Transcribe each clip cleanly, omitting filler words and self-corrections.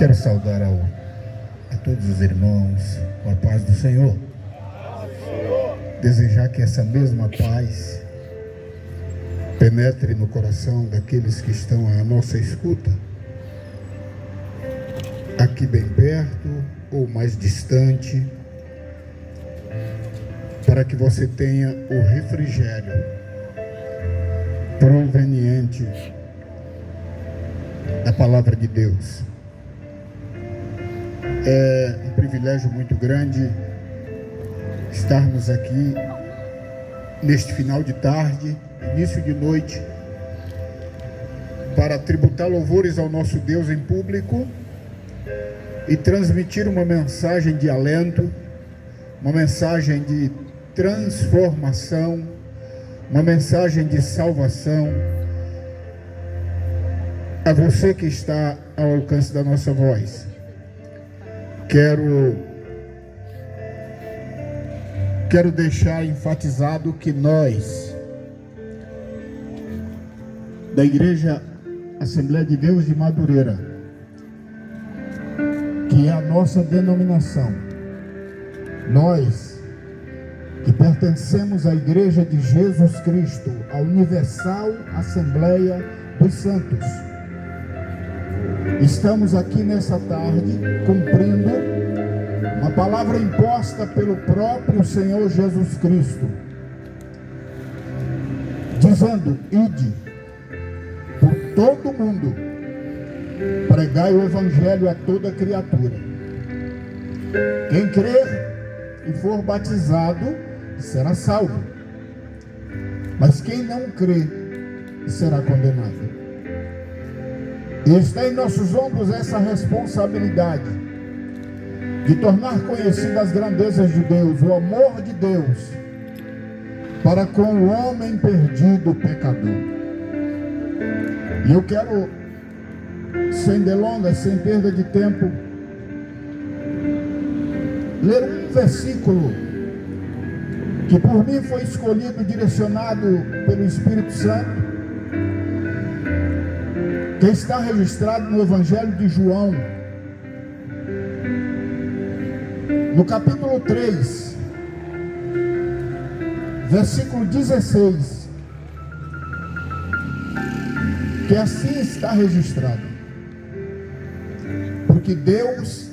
Quero saudar a todos os irmãos com a paz do Senhor. Desejar que essa mesma paz penetre no coração daqueles que estão à nossa escuta, aqui bem perto ou mais distante, para que você tenha o refrigério proveniente da palavra de Deus. É um privilégio muito grande estarmos aqui neste final de tarde, início de noite, para tributar louvores ao nosso Deus em público e transmitir uma mensagem de alento, uma mensagem de transformação, uma mensagem de salvação a você que está ao alcance da nossa voz. Quero deixar enfatizado que nós, da Igreja Assembleia de Deus de Madureira, que é a nossa denominação, nós que pertencemos à Igreja de Jesus Cristo, a Universal Assembleia dos Santos, estamos aqui nessa tarde cumprindo uma palavra imposta pelo próprio Senhor Jesus Cristo, dizendo: ide por todo mundo, pregai o Evangelho a toda criatura. Quem crer e for batizado será salvo, mas quem não crer será condenado. E está em nossos ombros essa responsabilidade de tornar conhecidas as grandezas de Deus, o amor de Deus para com o homem perdido, pecador. E eu quero, sem delongas, sem perda de tempo, ler um versículo que por mim foi escolhido, direcionado pelo Espírito Santo, que está registrado no Evangelho de João, no capítulo 3, versículo 16, que assim está registrado: porque Deus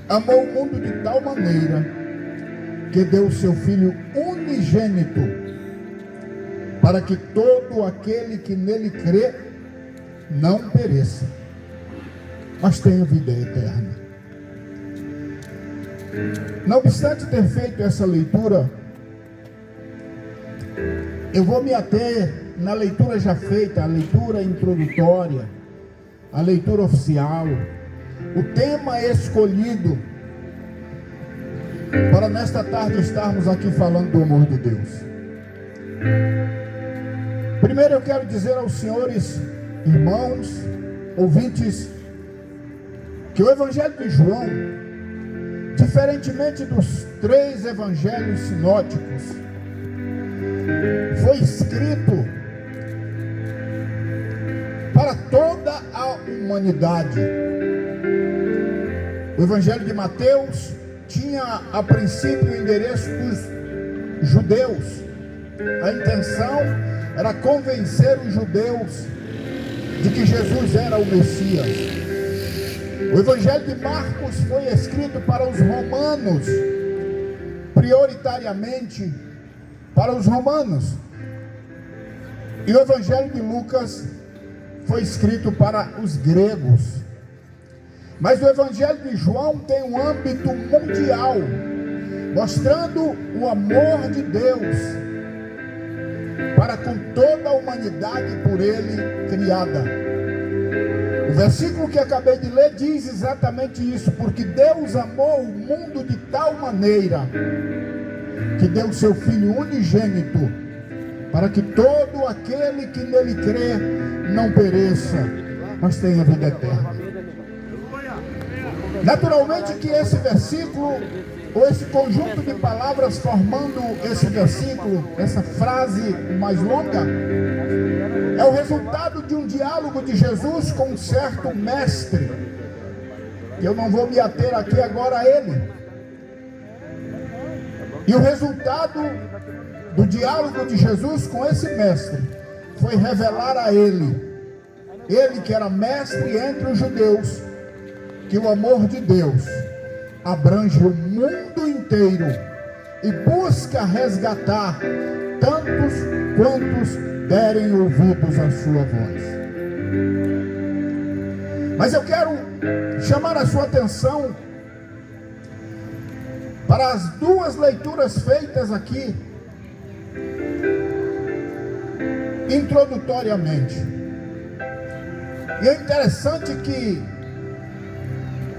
amou o mundo de tal maneira que deu o seu Filho unigênito, para que todo aquele que nele crê não pereça, mas tenha vida eterna. Não obstante ter feito essa leitura, eu vou me ater na leitura já feita, a leitura introdutória, a leitura oficial, o tema escolhido para nesta tarde estarmos aqui falando do amor de Deus. Primeiro eu quero dizer aos senhores irmãos, ouvintes, que o Evangelho de João, diferentemente dos 3 evangelhos sinóticos, foi escrito para toda a humanidade. O Evangelho de Mateus tinha a princípio o endereço dos judeus. A intenção era convencer os judeus de que Jesus era o Messias. O Evangelho de Marcos foi escrito para os romanos, prioritariamente para os romanos. E o Evangelho de Lucas foi escrito para os gregos. Mas o Evangelho de João tem um âmbito mundial, mostrando o amor de Deus para com toda a humanidade por ele criada. O versículo que acabei de ler diz exatamente isso: porque Deus amou o mundo de tal maneira que deu seu Filho unigênito, para que todo aquele que nele crê não pereça, mas tenha vida eterna. Naturalmente que esse versículo, ou esse conjunto de palavras formando esse versículo, essa frase mais longa, é o resultado de um diálogo de Jesus com um certo mestre, que eu não vou me ater aqui agora a ele. E o resultado do diálogo de Jesus com esse mestre foi revelar a ele que era mestre entre os judeus, que o amor de Deus abrange o mundo inteiro e busca resgatar tantos quantos derem ouvidos à sua voz. Mas eu quero chamar a sua atenção para as duas leituras feitas aqui introdutoriamente. E é interessante que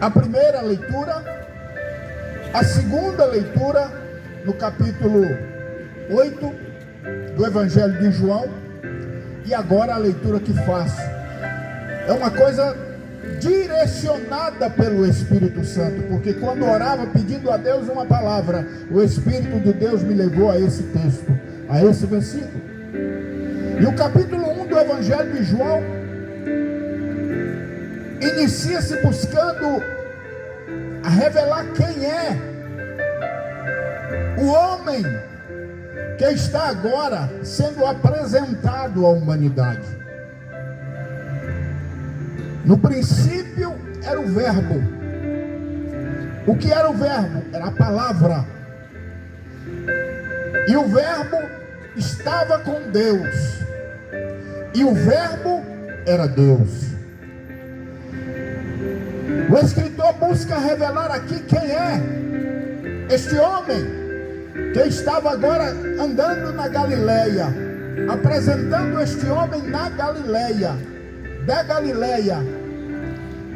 a primeira leitura, a segunda leitura, no capítulo 8 do Evangelho de João, e agora a leitura que faço, é uma coisa direcionada pelo Espírito Santo, porque quando orava pedindo a Deus uma palavra, o Espírito de Deus me levou a esse texto, a esse versículo. E o capítulo 1 do Evangelho de João inicia-se buscando a revelar quem é o homem que está agora sendo apresentado à humanidade. No princípio era o verbo. O que era o verbo? Era a palavra. E o verbo estava com Deus. E o verbo era Deus. O escritor busca revelar aqui quem é este homem que estava agora andando na Galileia, apresentando este homem na Galileia, da Galileia,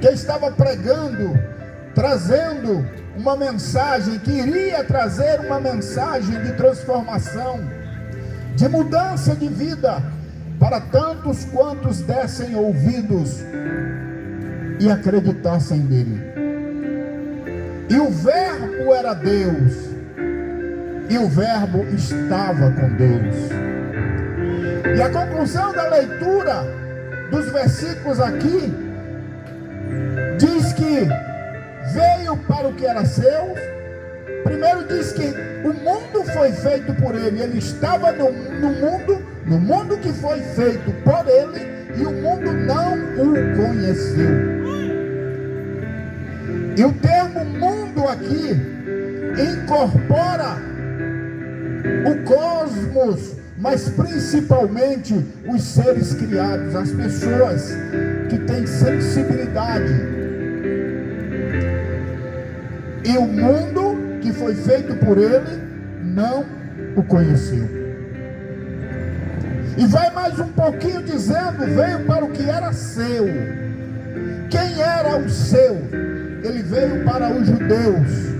que estava pregando, trazendo uma mensagem, que iria trazer uma mensagem de transformação, de mudança de vida, para tantos quantos dessem ouvidos e acreditassem nele. E o verbo era Deus, e o verbo estava com Deus. E a conclusão da leitura dos versículos aqui diz que veio para o que era seu. Primeiro diz que o mundo foi feito por ele, ele estava no mundo que foi feito por ele, e o mundo não o conheceu. E o termo mundo aqui incorpora o cosmos, mas principalmente os seres criados, as pessoas que têm sensibilidade. E o mundo que foi feito por ele não o conheceu. E vai mais um pouquinho dizendo, veio para o que era seu. Quem era o seu? Ele veio para os judeus.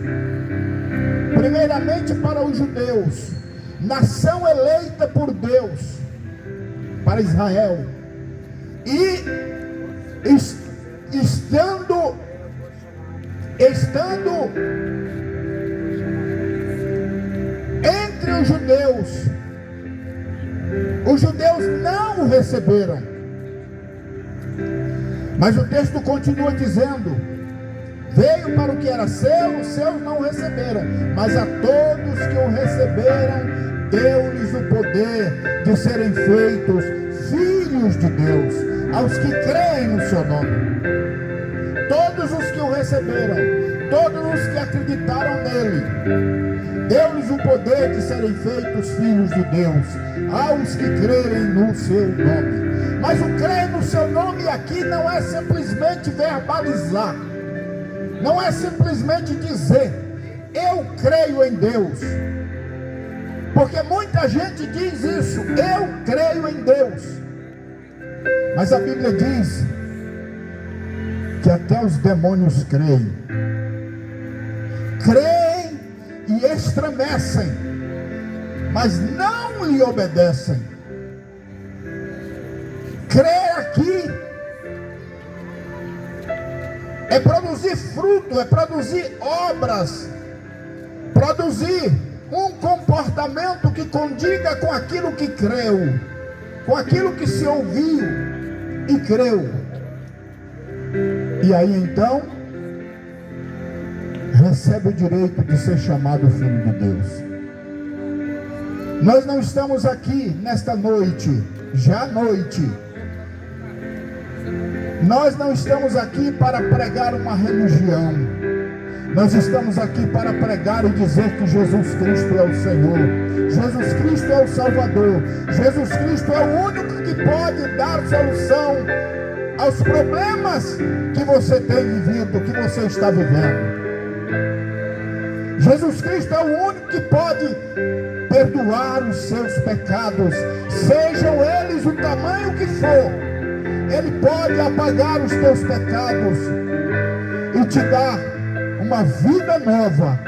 Primeiramente para os judeus, nação eleita por Deus, para Israel. E estando entre os judeus não o receberam. Mas o texto continua dizendo, veio para o que era seu, os seus não o receberam, mas a todos que o receberam, deu-lhes o poder de serem feitos filhos de Deus, aos que creem no seu nome. Todos os que o receberam, todos os que acreditaram nele, deu-lhes o poder de serem feitos filhos de Deus, aos que crerem no seu nome. Mas o crer no seu nome aqui não é simplesmente verbalizar, não é simplesmente dizer, eu creio em Deus. Porque muita gente diz isso, eu creio em Deus. Mas a Bíblia diz que até os demônios creem. Creem e estremecem, mas não lhe obedecem. Crer aqui é produzir fruto, é produzir obras, produzir um comportamento que condiga com aquilo que creu, com aquilo que se ouviu e creu. E aí então recebe o direito de ser chamado filho de Deus. Nós não estamos aqui nesta noite, já noite. Nós não estamos aqui para pregar uma religião. Nós estamos aqui para pregar e dizer que Jesus Cristo é o Senhor. Jesus Cristo é o Salvador. Jesus Cristo é o único que pode dar solução aos problemas que você tem vivido, que você está vivendo. Jesus Cristo é o único que pode perdoar os seus pecados, sejam eles o tamanho que for. Ele pode apagar os teus pecados e te dar uma vida nova,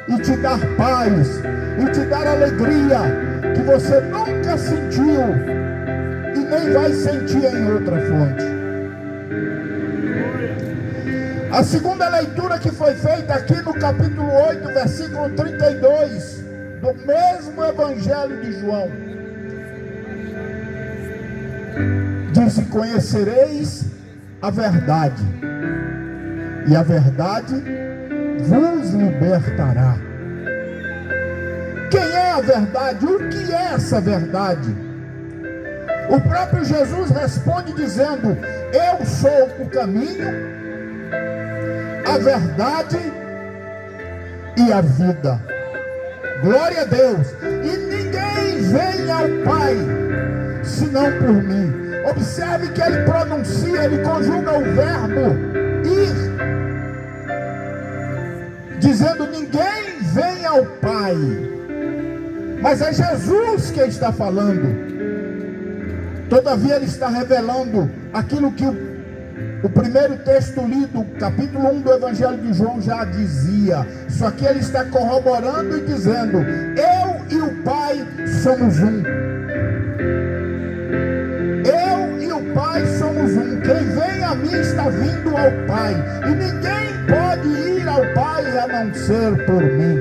e te dar paz, e te dar alegria que você nunca sentiu e nem vai sentir em outra fonte. A segunda leitura que foi feita aqui no capítulo 8, versículo 32, do mesmo Evangelho de João, diz: conhecereis a verdade, e a verdade vos libertará. Quem é a verdade? O que é essa verdade? O próprio Jesus responde dizendo: eu sou o caminho, a verdade e a vida. Glória a Deus. E ninguém vem ao Pai senão por mim. Observe que ele pronuncia, ele conjuga o verbo ir, dizendo: ninguém vem ao Pai. Mas é Jesus que está falando. Todavia ele está revelando aquilo que o primeiro texto lido, capítulo 1 do Evangelho de João, já dizia. Só que ele está corroborando e dizendo: eu e o Pai somos um. Eu e o Pai somos um. Quem vem a mim está vindo ao Pai, e ninguém pode ir ao Pai a não ser por mim.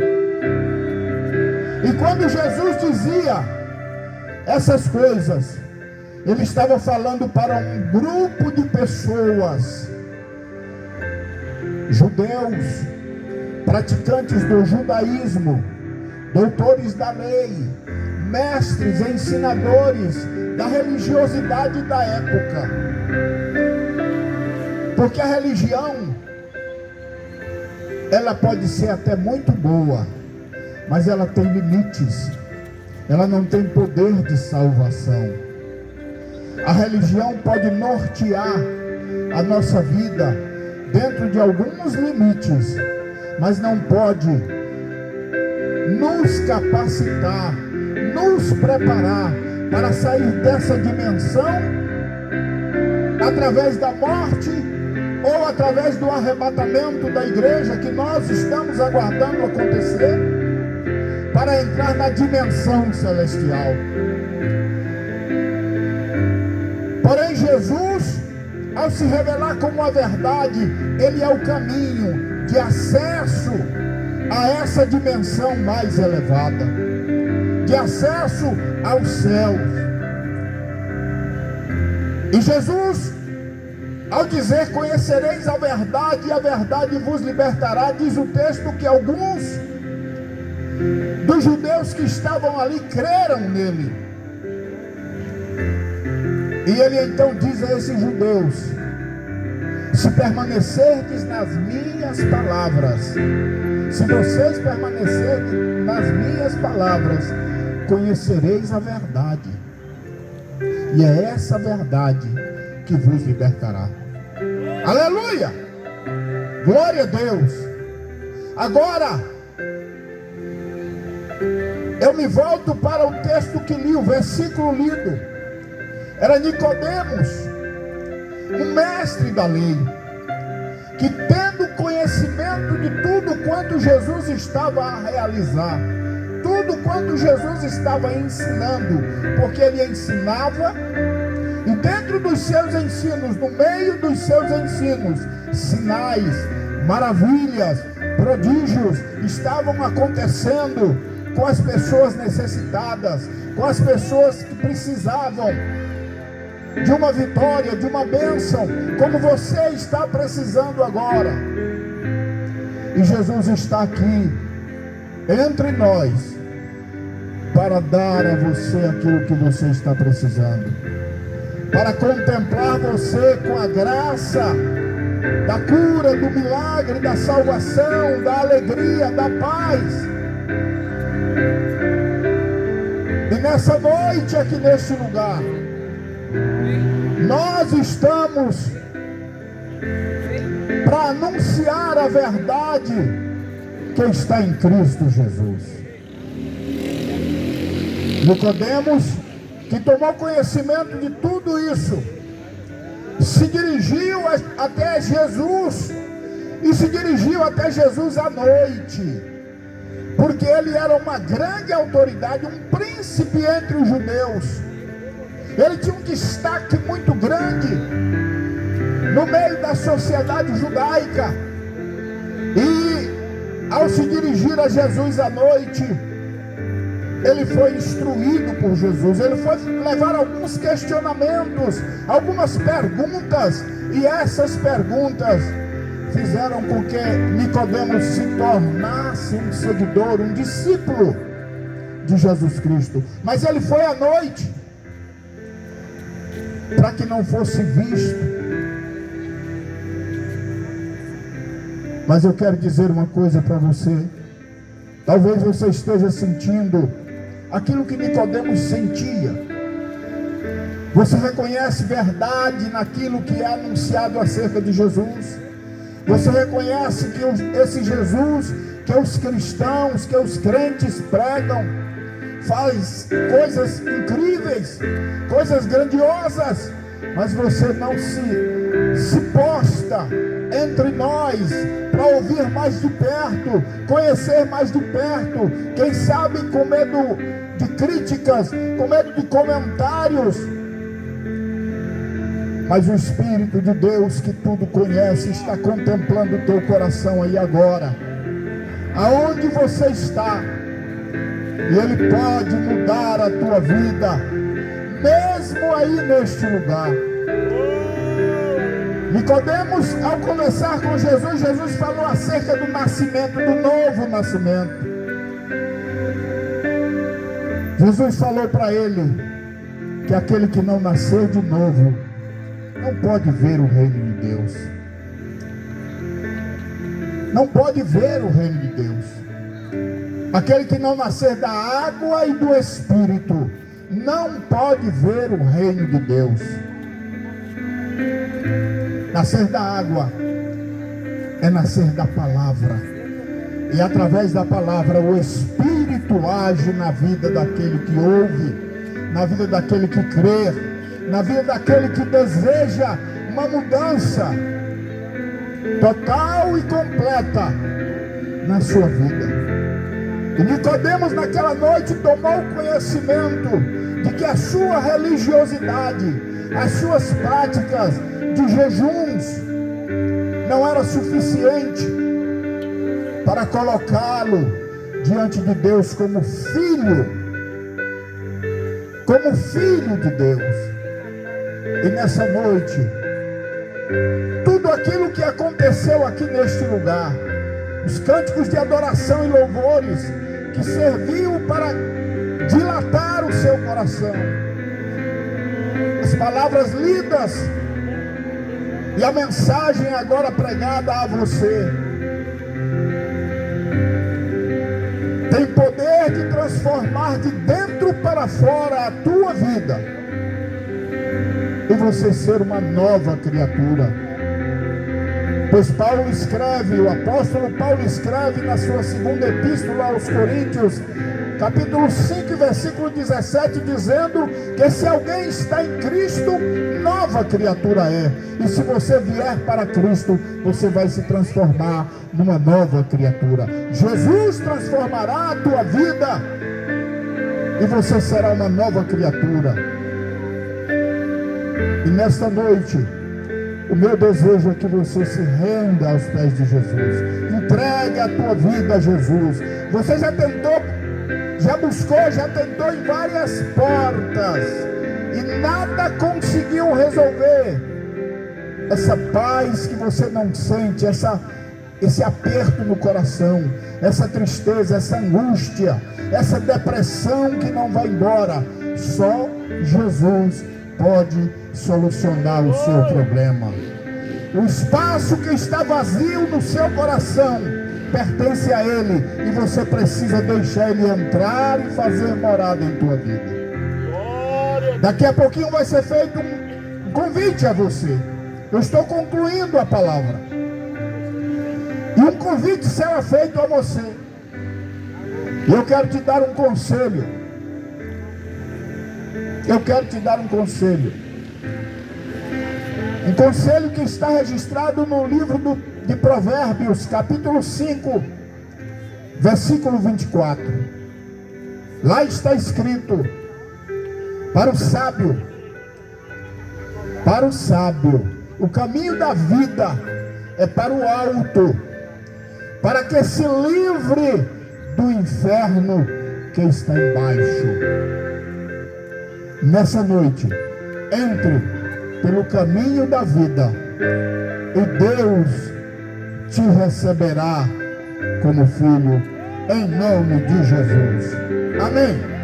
E quando Jesus dizia essas coisas, ele estava falando para um grupo de pessoas, judeus, praticantes do judaísmo, doutores da lei, mestres, ensinadores da religiosidade da época. Porque a religião, ela pode ser até muito boa, mas ela tem limites, ela não tem poder de salvação. A religião pode nortear a nossa vida dentro de alguns limites, mas não pode nos capacitar, nos preparar para sair dessa dimensão através da morte ou através do arrebatamento da igreja que nós estamos aguardando acontecer, para entrar na dimensão celestial. Porém, Jesus, ao se revelar como a verdade, ele é o caminho de acesso a essa dimensão mais elevada, de acesso aos céus. E Jesus, ao dizer: conhecereis a verdade e a verdade vos libertará, diz o texto que alguns dos judeus que estavam ali creram nele. E ele então diz a esses judeus: se permanecerdes nas minhas palavras, se vocês permanecerem nas minhas palavras, conhecereis a verdade, e é essa verdade que vos libertará. Aleluia! Glória a Deus! Agora eu me volto para o texto que li, o versículo lido. Era Nicodemos, um mestre da lei, que, tendo conhecimento de tudo quanto Jesus estava a realizar, tudo quanto Jesus estava ensinando, porque ele ensinava, e dentro dos seus ensinos, no meio dos seus ensinos, sinais, maravilhas, prodígios estavam acontecendo com as pessoas necessitadas, com as pessoas que precisavam de uma vitória, de uma bênção, como você está precisando agora. E Jesus está aqui entre nós para dar a você aquilo que você está precisando, para contemplar você com a graça da cura, do milagre, da salvação, da alegria, da paz. E nessa noite aqui neste lugar, nós estamos para anunciar a verdade que está em Cristo Jesus. Nicodemos, que tomou conhecimento de tudo isso, se dirigiu até Jesus, e se dirigiu até Jesus à noite, porque ele era uma grande autoridade, um príncipe entre os judeus. Ele tinha um destaque muito grande no meio da sociedade judaica. E ao se dirigir a Jesus à noite, ele foi instruído por Jesus. Ele foi levar alguns questionamentos, algumas perguntas, e essas perguntas fizeram com que Nicodemos se tornasse um seguidor, um discípulo de Jesus Cristo. Mas ele foi à noite para que não fosse visto. Mas eu quero dizer uma coisa para você. Talvez você esteja sentindo aquilo que Nicodemos sentia. Você reconhece verdade naquilo que é anunciado acerca de Jesus? Você reconhece que esse Jesus, que os cristãos, que os crentes pregam, faz coisas incríveis, coisas grandiosas, mas você não se posta entre nós para ouvir mais de perto, conhecer mais de perto, quem sabe com medo de críticas, com medo de comentários. Mas o Espírito de Deus, que tudo conhece, está contemplando o teu coração aí agora, aonde você está, e Ele pode mudar a tua vida, mesmo aí neste lugar. Nicodemos, ao conversar com Jesus, Jesus falou acerca do nascimento, do novo nascimento. Jesus falou para ele que aquele que não nascer de novo não pode ver o reino de Deus. Não pode ver o reino de Deus. Aquele que não nascer da água e do Espírito não pode ver o reino de Deus. Nascer da água é nascer da palavra, e através da palavra o Espírito age na vida daquele que ouve, na vida daquele que crê, na vida daquele que deseja uma mudança total e completa na sua vida. E Nicodemos naquela noite tomou conhecimento de que a sua religiosidade, as suas práticas de jejuns não era suficiente para colocá-lo diante de Deus como filho de Deus. E nessa noite, tudo aquilo que aconteceu aqui neste lugar, os cânticos de adoração e louvores que serviam para dilatar o seu coração, as palavras lidas e a mensagem agora pregada a você, tem poder de transformar de dentro para fora a tua vida, e você ser uma nova criatura. Pois Paulo escreve, o apóstolo Paulo escreve na sua segunda epístola aos Coríntios, capítulo 5, versículo 17, dizendo que se alguém está em Cristo, nova criatura é. E se você vier para Cristo, você vai se transformar numa nova criatura. Jesus transformará a tua vida e você será uma nova criatura. E nesta noite, o meu desejo é que você se renda aos pés de Jesus. Entregue a tua vida a Jesus. Você já tentou, já buscou, já tentou em várias portas e nada conseguiu resolver essa paz que você não sente, essa esse aperto no coração, essa tristeza, essa angústia, essa depressão que não vai embora. Só Jesus pode solucionar o seu problema. O espaço que está vazio no seu coração pertence a Ele, e você precisa deixar Ele entrar e fazer morada em tua vida. Daqui a pouquinho vai ser feito um convite a você. Eu estou concluindo a palavra. E um convite será feito a você. E eu quero te dar um conselho. Eu quero te dar um conselho. Um conselho que está registrado no livro de Provérbios, capítulo 5, versículo 24. Lá está escrito: para o sábio, o caminho da vida é para o alto, para que se livre do inferno que está embaixo. Nessa noite, entre pelo caminho da vida, e Deus te receberá como filho, em nome de Jesus. Amém.